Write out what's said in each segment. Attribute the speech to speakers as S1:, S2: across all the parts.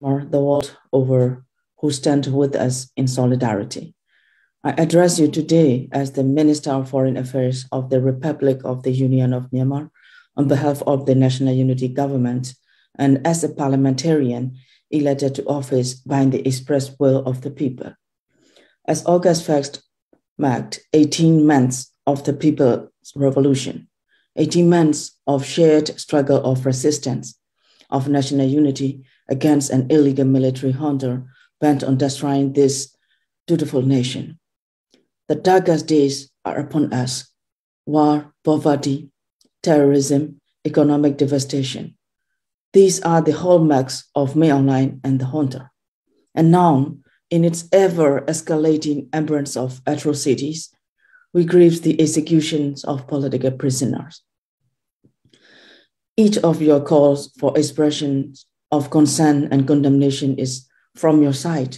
S1: or the world over who stand with us in solidarity. I address you today as the Minister of Foreign Affairs of the Republic of the Union of Myanmar on behalf of the National Unity Government and as a parliamentarian elected to office by the express will of the people. As August 1st marked 18 months of the People's Revolution, 18 months of shared struggle of resistance, of national unity against an illegal military junta bent on destroying this dutiful nation. The darkest days are upon us: war, poverty, terrorism, economic devastation. These are the hallmarks of Mail Online and the junta. And now, in its ever-escalating embrace of atrocities, we grieve the executions of political prisoners. Each of your calls for expressions of concern and condemnation is from your side,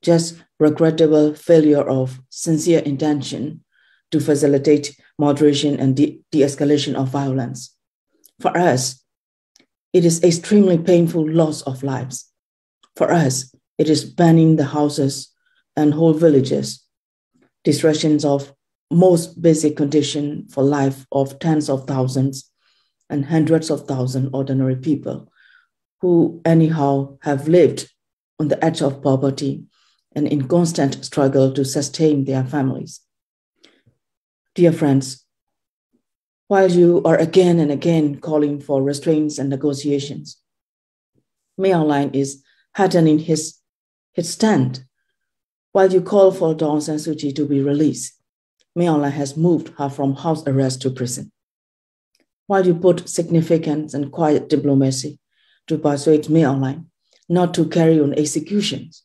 S1: just regrettable failure of sincere intention to facilitate moderation and de-escalation of violence. For us, it is extremely painful loss of lives. For us, it is burning the houses and whole villages, destructions of most basic condition for life of tens of thousands and hundreds of thousands ordinary people who anyhow have lived on the edge of poverty and in constant struggle to sustain their families. Dear friends, while you are again and again calling for restraints and negotiations, Mail Online is hardening his stand. While you call for Daw Aung San Suu Kyi to be released, Mail Online has moved her from house arrest to prison. While you put significant and quiet diplomacy to persuade Mail Online not to carry on executions,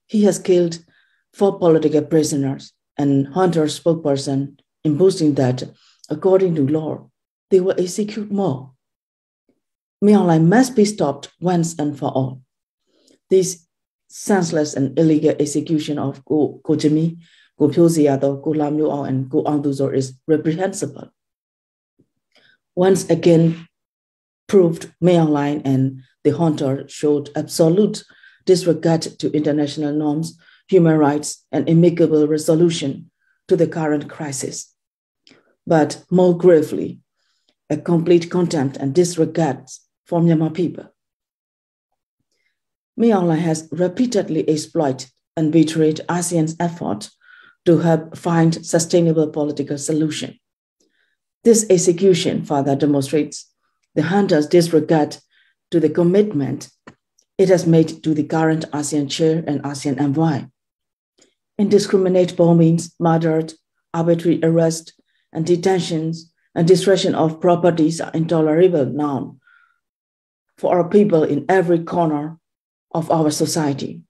S1: he has killed 4 political prisoners and Hunter's spokesperson in boasting that, according to law, they will execute more. Mail Online must be stopped once and for all. This senseless and illegal execution of Ko Jimi, Ko Phyo Ziyado, Ko Lam Nyo Aung, and Ko Aung Duzor is reprehensible. Once again proved Mail Online and the junta showed absolute disregard to international norms, human rights, and amicable resolution to the current crisis. But more gravely, a complete contempt and disregard for Myanmar people. Mail Online has repeatedly exploited and betrayed ASEAN's effort to help find sustainable political solution. This execution further demonstrates the junta's disregard to the commitment it has made to the current ASEAN chair and ASEAN envoy. Indiscriminate bombings, murder, arbitrary arrest, and detentions and destruction of properties are intolerable now for our people in every corner of our society.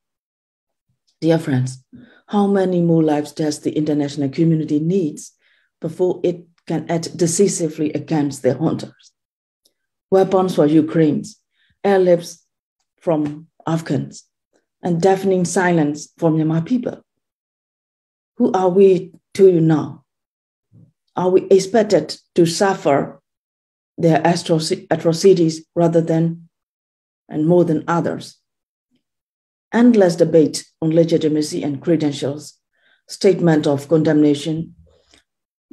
S1: Dear friends, how many more lives does the international community need before it can act decisively against the hunters? Weapons for Ukraine, airlifts from Afghans, and deafening silence for Myanmar people. Who are we to you now? Are we expected to suffer their atrocities rather than and more than others? Endless debate on legitimacy and credentials, statement of condemnation,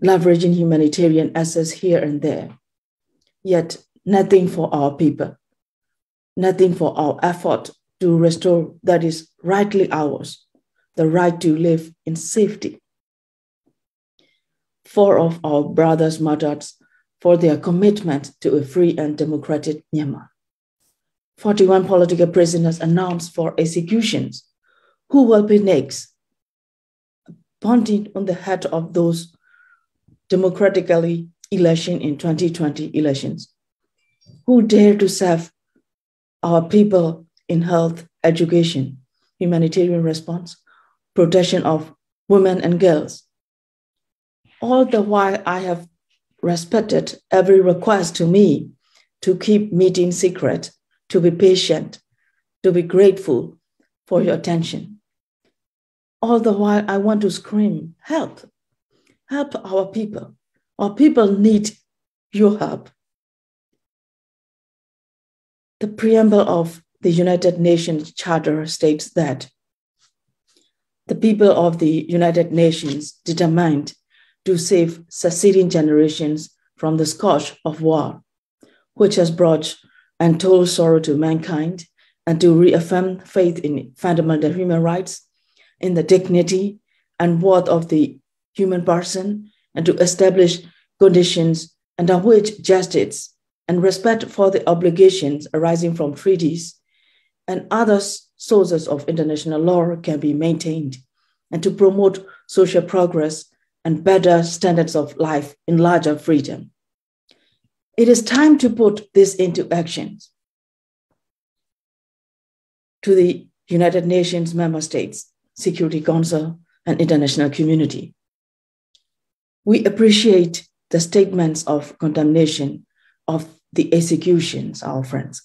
S1: leveraging humanitarian assets here and there, yet nothing for our people, nothing for our effort to restore that is rightly ours, the right to live in safety. 4 of our brothers murdered for their commitment to a free and democratic Myanmar. 41 political prisoners announced for executions. Who will be next? Pointing on the head of those democratically elected in 2020 elections. Who dare to serve our people in health, education, humanitarian response, protection of women and girls? All the while I have respected every request to me to keep meeting secret, to be patient, to be grateful for your attention. All the while I want to scream, help, help our people. Our people need your help. The preamble of the United Nations Charter states that the people of the United Nations determined to save succeeding generations from the scourge of war, which has brought untold sorrow to mankind, and to reaffirm faith in fundamental human rights, in the dignity and worth of the human person, and to establish conditions under which justice and respect for the obligations arising from treaties and other sources of international law can be maintained, and to promote social progress and better standards of life in larger freedom. It is time to put this into action. To the United Nations member states, Security Council, and international community, we appreciate the statements of condemnation of the executions, our friends,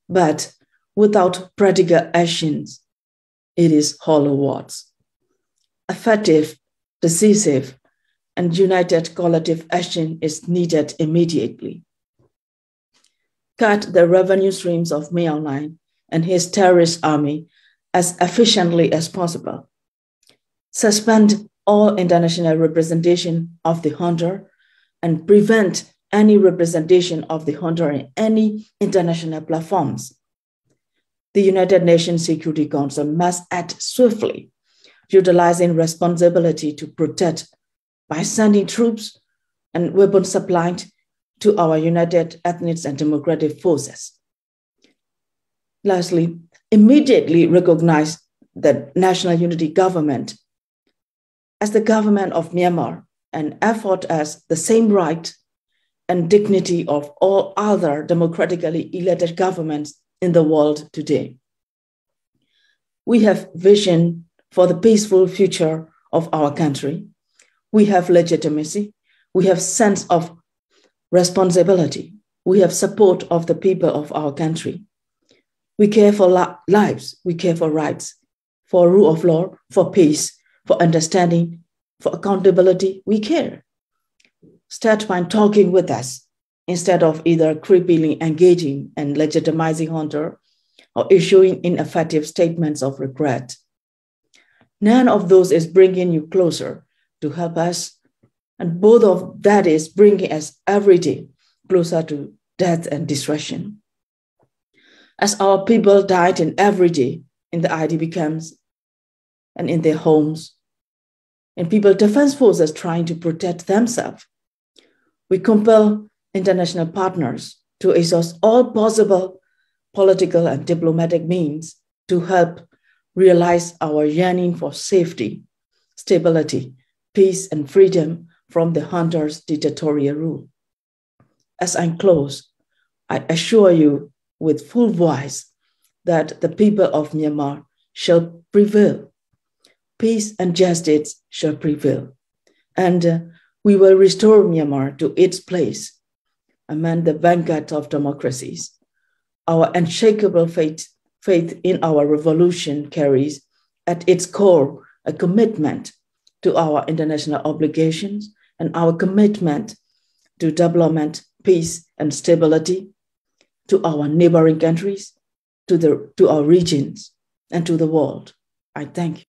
S1: but without practical actions, it is hollow words. Effective, decisive, and united collective action is needed immediately. Cut the revenue streams of Min Aung Hlaing and his terrorist army as efficiently as possible. Suspend all international representation of the junta and prevent any representation of the junta in any international platforms. The United Nations Security Council must act swiftly, utilizing responsibility to protect by sending troops and weapons supplied to our united ethnic and democratic forces. Lastly, immediately recognize the National Unity Government as the government of Myanmar and afford us the same right and dignity of all other democratically elected governments in the world today. We have vision for the peaceful future of our country. We have legitimacy. We have sense of responsibility. We have support of the people of our country. We care for lives. We care for rights, for rule of law, for peace, for understanding, for accountability. We care. Start by talking with us instead of either creepily engaging and legitimizing junta or issuing ineffective statements of regret. None of those is bringing you closer to help us, and both of that is bringing us every day closer to death and destruction. As our people died in every day in the IDP camps and in their homes, and people defense forces trying to protect themselves, we compel international partners to exhaust all possible political and diplomatic means to help realize our yearning for safety, stability, peace, and freedom from the junta's dictatorial rule. As I close, I assure you with full voice that the people of Myanmar shall prevail. Peace and justice shall prevail. And we will restore Myanmar to its place among the vanguard of democracies. Our unshakable faith in our revolution carries at its core a commitment to our international obligations and our commitment to development, peace, and stability, to our neighboring countries, to our regions, and to the world. I thank you.